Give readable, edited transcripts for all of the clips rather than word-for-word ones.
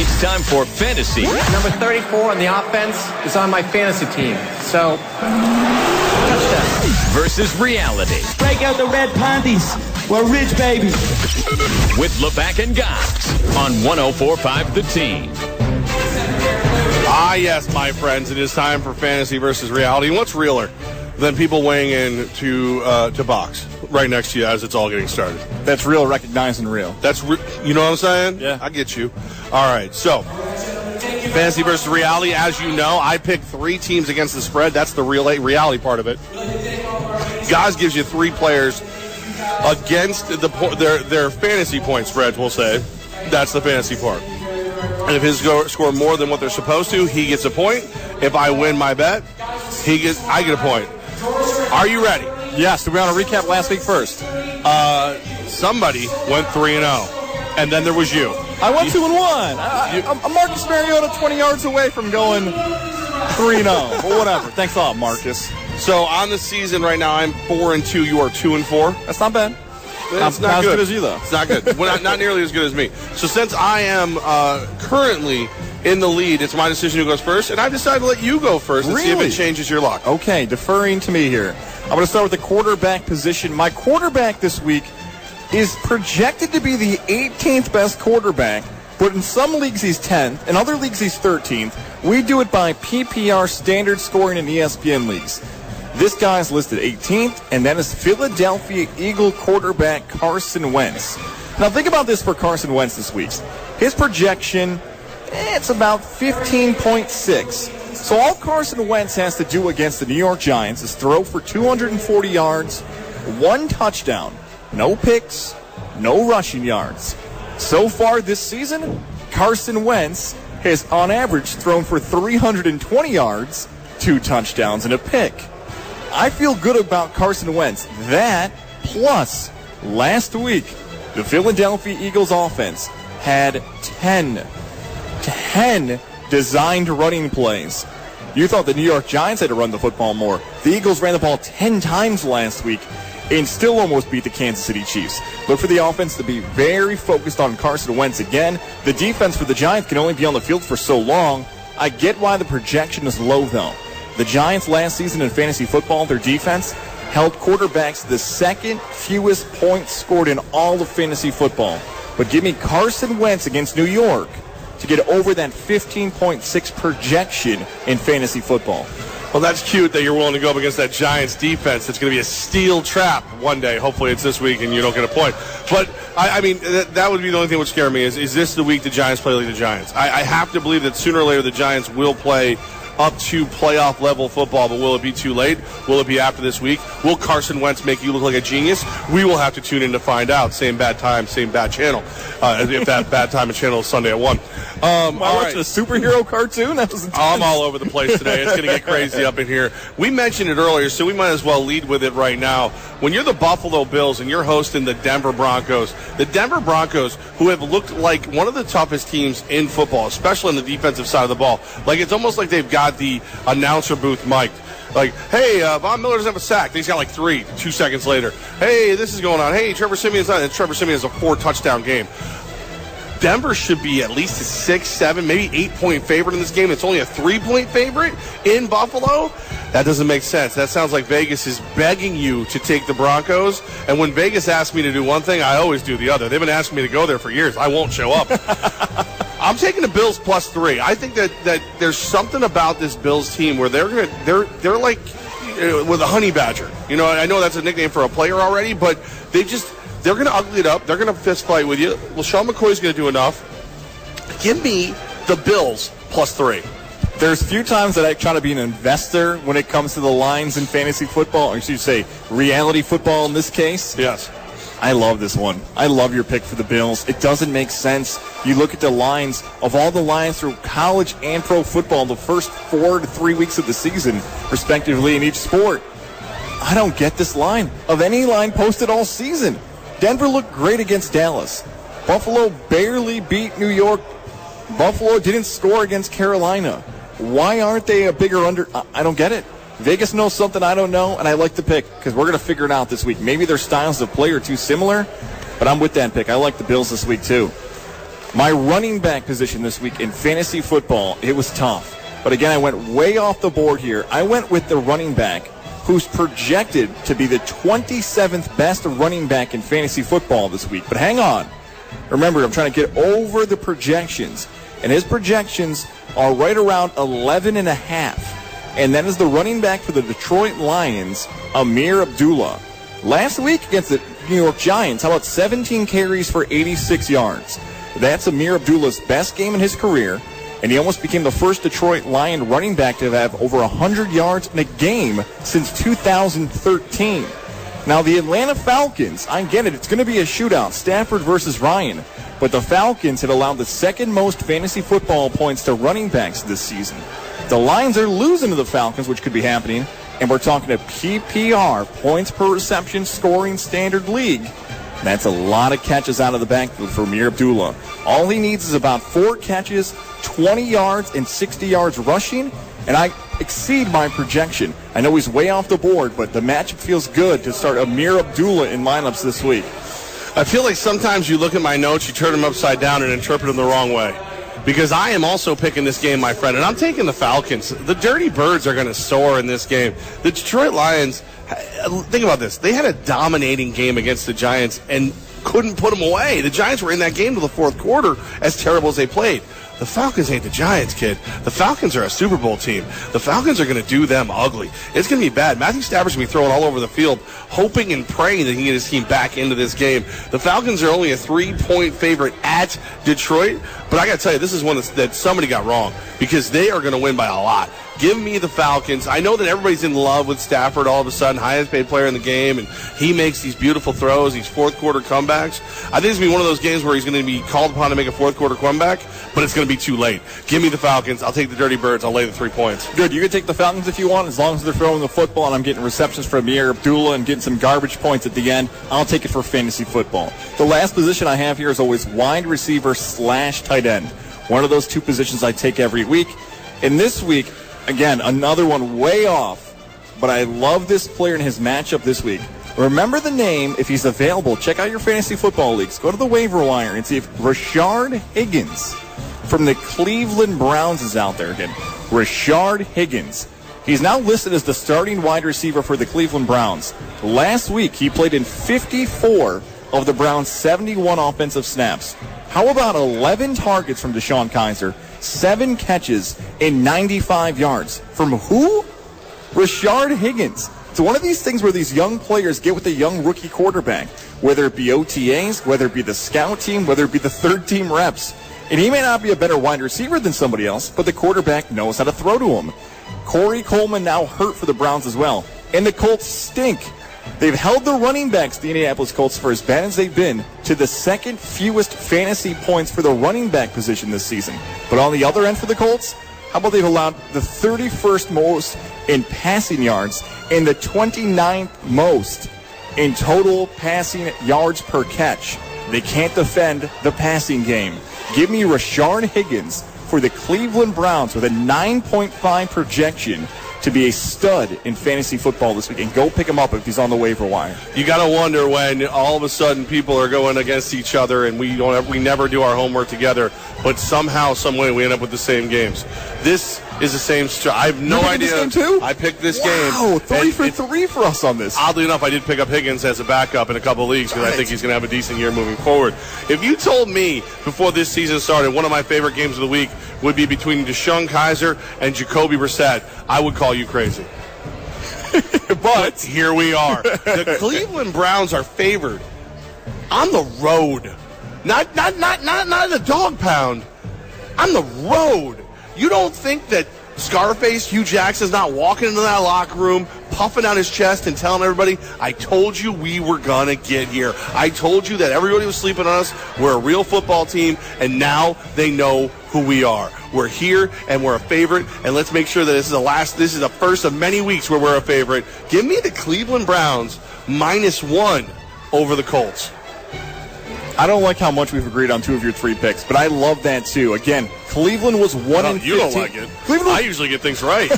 It's time for fantasy. Number 34 on the offense is on my fantasy team. So, touchdown. Versus reality. Break out the red panties. We're rich, baby. With Levack and Goz on 104.5 The Team. Ah, yes, my friends, it is time for fantasy versus reality. And what's realer than people weighing in to box right next to you as it's all getting started? That's real, recognizing real. You know what I'm saying? Yeah. I get you. All right, so fantasy versus reality. As you know, I picked 3 teams against the spread. That's the reality part of it. Goz gives you 3 players against their fantasy point spreads, we'll say. That's the fantasy part. And if his score more than what they're supposed to, he gets a point. If I win my bet, I get a point. Are you ready? Yes, do we want to recap last week first? Somebody went 3-0, and then there was you. I went 2-1. I'm Marcus Mariota 20 yards away from going 3-0. But whatever. Thanks a lot, Marcus. So on the season right now, I'm 4-2. You are 2-4. That's not bad. It's not as good as you, though. It's not good. Well, not nearly as good as me. So since I am currently in the lead, it's my decision who goes first, and I decided to let you go first and see if it changes your luck. Okay, deferring to me here. I'm going to start with the quarterback position. My quarterback this week is projected to be the 18th best quarterback, but in some leagues he's 10th, in other leagues he's 13th. We do it by PPR standard scoring in ESPN leagues. This guy's listed 18th, and that is Philadelphia Eagle quarterback Carson Wentz. Now think about this for Carson Wentz this week. His projection, it's about 15.6. So all Carson Wentz has to do against the New York Giants is throw for 240 yards, 1 touchdown, no picks, no rushing yards. So far this season, Carson Wentz has on average thrown for 320 yards, 2 touchdowns, and a pick. I feel good about Carson Wentz. That, plus, last week, the Philadelphia Eagles offense had 10 designed running plays. You thought the New York Giants had to run the football more. The Eagles ran the ball 10 times last week and still almost beat the Kansas City Chiefs. Look for the offense to be very focused on Carson Wentz again. The defense for the Giants can only be on the field for so long. I get why the projection is low, though. The Giants last season in fantasy football, their defense held quarterbacks the second fewest points scored in all of fantasy football. But give me Carson Wentz against New York to get over that 15.6 projection in fantasy football. Well, that's cute that you're willing to go up against that Giants defense. It's going to be a steel trap one day. Hopefully it's this week and you don't get a point. But, I mean, that would be the only thing that would scare me is this the week the Giants play like the Giants? I have to believe that sooner or later the Giants will play up to playoff level football, but will it be too late? Will it be after this week? Will Carson Wentz make you look like a genius? We will have to tune in to find out. Same bad time, same bad channel. If that bad time and channel is Sunday at 1. All right. A superhero cartoon? That was intense. I'm all over the place today. It's going to get crazy up in here. We mentioned it earlier, so we might as well lead with it right now. When you're the Buffalo Bills and you're hosting the Denver Broncos, who have looked like one of the toughest teams in football, especially on the defensive side of the ball. Like, it's almost like they've got the announcer booth mic'd. Like, hey, Von Miller doesn't have a sack. He's got like 3 2 seconds later. Hey, this is going on. Hey, Trevor Siemian's not. And Trevor Siemian has a 4-touchdown game. Denver should be at least a 6, 7, maybe 8-point favorite in this game. It's only a 3-point favorite in Buffalo. That doesn't make sense. That sounds like Vegas is begging you to take the Broncos. And when Vegas asks me to do one thing, I always do the other. They've been asking me to go there for years. I won't show up. I'm taking the Bills +3. I think that there's something about this Bills team where they're like with a honey badger. You know, I know that's a nickname for a player already, but they're going to ugly it up. They're going to fist fight with you. LaShawn McCoy's going to do enough. Give me the Bills +3. There's few times that I try to be an investor when it comes to the lines in fantasy football, or you should say reality football in this case. Yes. I love this one. I love your pick for the Bills. It doesn't make sense. You look at the lines of all the lines through college and pro football the first 4 to 3 weeks of the season, respectively, in each sport. I don't get this line of any line posted all season. Denver looked great against Dallas. Buffalo barely beat New York. Buffalo didn't score against Carolina. Why aren't they a bigger under? I don't get it. Vegas knows something I don't know, and I like the pick because we're going to figure it out this week. Maybe their styles of play are too similar, but I'm with that pick. I like the Bills this week, too. My running back position this week in fantasy football, it was tough. But again, I went way off the board here. I went with the running back who's projected to be the 27th best running back in fantasy football this week. But hang on. Remember, I'm trying to get over the projections. And his projections are right around 11.5. And that is the running back for the Detroit Lions, Amir Abdullah. Last week against the New York Giants, how about 17 carries for 86 yards? That's Amir Abdullah's best game in his career, and he almost became the first Detroit Lion running back to have over 100 yards in a game since 2013. Now, the Atlanta Falcons, I get it, it's going to be a shootout, Stafford versus Ryan, but the Falcons had allowed the second most fantasy football points to running backs this season. The Lions are losing to the Falcons, which could be happening, and we're talking a PPR, points per reception scoring standard league. That's a lot of catches out of the backfield for Amir Abdullah. All he needs is about 4 catches, 20 yards, and 60 yards rushing, and I exceed my projection. I know he's way off the board, but the matchup feels good to start Amir Abdullah in lineups this week. I feel like sometimes you look at my notes, you turn them upside down and interpret them the wrong way. Because I am also picking this game, my friend, and I'm taking the Falcons. The Dirty Birds are going to soar in this game. The Detroit Lions, think about this. They had a dominating game against the Giants and couldn't put them away. The Giants were in that game to the fourth quarter, as terrible as they played. The Falcons ain't the Giants, kid. The Falcons are a Super Bowl team. The Falcons are going to do them ugly. It's going to be bad. Matthew Stafford's going to be throwing all over the field, hoping and praying that he can get his team back into this game. The Falcons are only a 3-point favorite at Detroit, but I got to tell you, this is one that somebody got wrong because they are going to win by a lot. Give me the Falcons. I know that everybody's in love with Stafford all of a sudden, highest paid player in the game, and he makes these beautiful throws, these fourth-quarter comebacks. I think it's going to be one of those games where he's going to be called upon to make a fourth-quarter comeback, but it's going to be too late. Give me the Falcons. I'll take the Dirty Birds. I'll lay the 3 points. Good. You can take the Falcons if you want, as long as they're throwing the football and I'm getting receptions from Amir Abdullah and getting some garbage points at the end. I'll take it for fantasy football. The last position I have here is always wide receiver / tight end. One of those two positions I take every week. And this week, again, another one way off, but I love this player in his matchup this week. Remember the name, if he's available. Check out your fantasy football leagues. Go to the waiver wire and see if Rashard Higgins from the Cleveland Browns is out there again. Rashard Higgins. He's now listed as the starting wide receiver for the Cleveland Browns. Last week, he played in 54 of the Browns' 71 offensive snaps. How about 11 targets from Deshaun Kaiser, 7 catches, and 95 yards? From who? Rashard Higgins. It's one of these things where these young players get with a young rookie quarterback, whether it be OTAs, whether it be the scout team, whether it be the third-team reps. And he may not be a better wide receiver than somebody else, but the quarterback knows how to throw to him. Corey Coleman now hurt for the Browns as well. And the Colts stink. They've held the running backs, the Indianapolis Colts, for as bad as they've been, to the second fewest fantasy points for the running back position this season. But on the other end for the Colts, how about they've allowed the 31st most in passing yards and the 29th most in total passing yards per catch? They can't defend the passing game. Give me Rashard Higgins for the Cleveland Browns with a 9.5 projection to be a stud in fantasy football this week, and go pick him up if he's on the waiver wire. You got to wonder when all of a sudden people are going against each other and we never do our homework together, but somehow, some way, we end up with the same games. This is the same. I have no idea. This game too? I picked this game. Wow, 3 for 3 for us on this. Oddly enough, I did pick up Higgins as a backup in a couple of leagues because I think he's going to have a decent year moving forward. If you told me before this season started one of my favorite games of the week would be between Deshaun Kaiser and Jacoby Brissett, I would call you crazy. But here we are. The Cleveland Browns are favored on the road. Not in the dog pound. On the road. You don't think that Scarface, Hugh Jackson's not walking into that locker room, puffing out his chest and telling everybody, I told you we were going to get here. I told you that everybody was sleeping on us. We're a real football team, and now they know who we are. We're here, and we're a favorite, and let's make sure that this is the first of many weeks where we're a favorite. Give me the Cleveland Browns -1 over the Colts. I don't like how much we've agreed on 2 of your 3 picks, but I love that too. Again, Cleveland was 1-15. You don't like it. I usually get things right.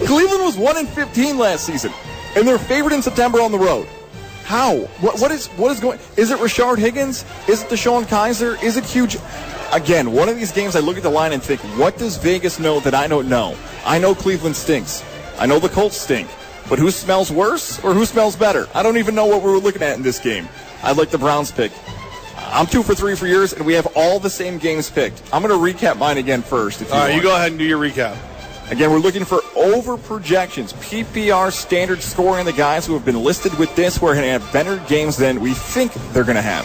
Cleveland was 1-15 last season, and they're favored in September on the road. How? What is going? Is it Rashard Higgins? Is it Deshaun Kaiser? Is it huge? Again, one of these games I look at the line and think, what does Vegas know that I don't know? I know Cleveland stinks. I know the Colts stink. But who smells worse or who smells better? I don't even know what we were looking at in this game. I like the Browns pick. I'm 2 for 3 for yours, and we have all the same games picked. I'm going to recap mine again first. All right, you go ahead and do your recap. Again, we're looking for over projections, PPR standard scoring. The guys who have been listed with this, we're going to have better games than we think they're going to have.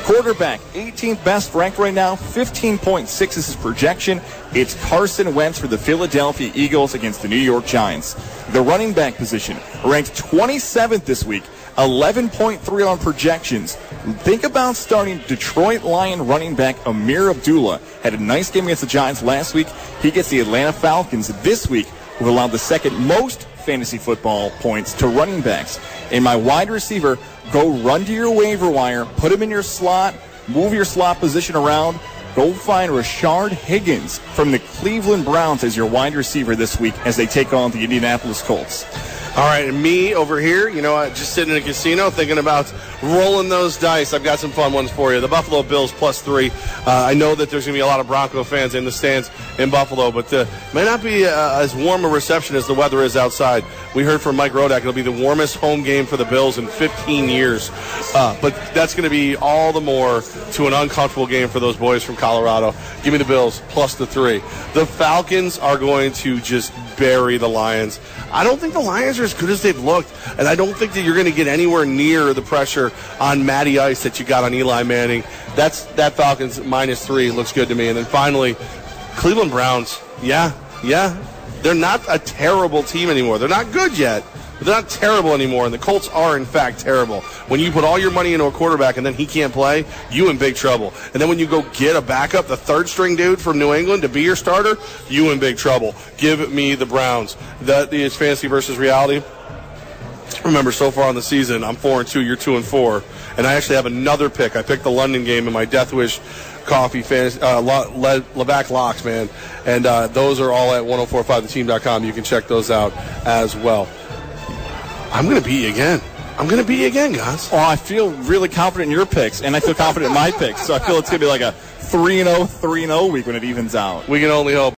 Quarterback, 18th best ranked right now, 15.6 is his projection. It's Carson Wentz for the Philadelphia Eagles against the New York Giants. The running back position, ranked 27th this week, 11.3 on projections. Think about starting Detroit Lion running back Amir Abdullah. Had a nice game against the Giants last week. He gets the Atlanta Falcons this week, who allowed the second most fantasy football points to running backs. In my wide receiver, go run to your waiver wire, put him in your slot, move your slot position around. Go find Rashard Higgins from the Cleveland Browns as your wide receiver this week as they take on the Indianapolis Colts. All right, and me over here, just sitting in a casino thinking about rolling those dice. I've got some fun ones for you. The Buffalo Bills +3. I know that there's going to be a lot of Bronco fans in the stands in Buffalo, but may not be as warm a reception as the weather is outside. We heard from Mike Rodak it'll be the warmest home game for the Bills in 15 years. But that's going to be all the more to an uncomfortable game for those boys from Colorado. Give me the Bills +3. The Falcons are going to just bury the Lions. I don't think the Lions are as good as they've looked, and I don't think that you're going to get anywhere near the pressure on Matty Ice that you got on Eli Manning. That Falcons -3 looks good to me. And then finally, Cleveland Browns. Yeah, they're not a terrible team anymore. They're not good yet, but they're not terrible anymore, and the Colts are, in fact, terrible. When you put all your money into a quarterback and then he can't play, you in big trouble. And then when you go get a backup, the third-string dude from New England to be your starter, you in big trouble. Give me the Browns. That is fantasy versus reality. Remember, so far on the season, I'm 4-2, you're 2-4, and I actually have another pick. I picked the London game in my Death Wish Coffee fantasy, Levack locks, man. And those are all at 1045theteam.com. You can check those out as well. I'm going to beat you again. Guys. Oh, I feel really confident in your picks, and I feel confident in my picks. So I feel it's going to be like a 3-0 week when it evens out. We can only hope.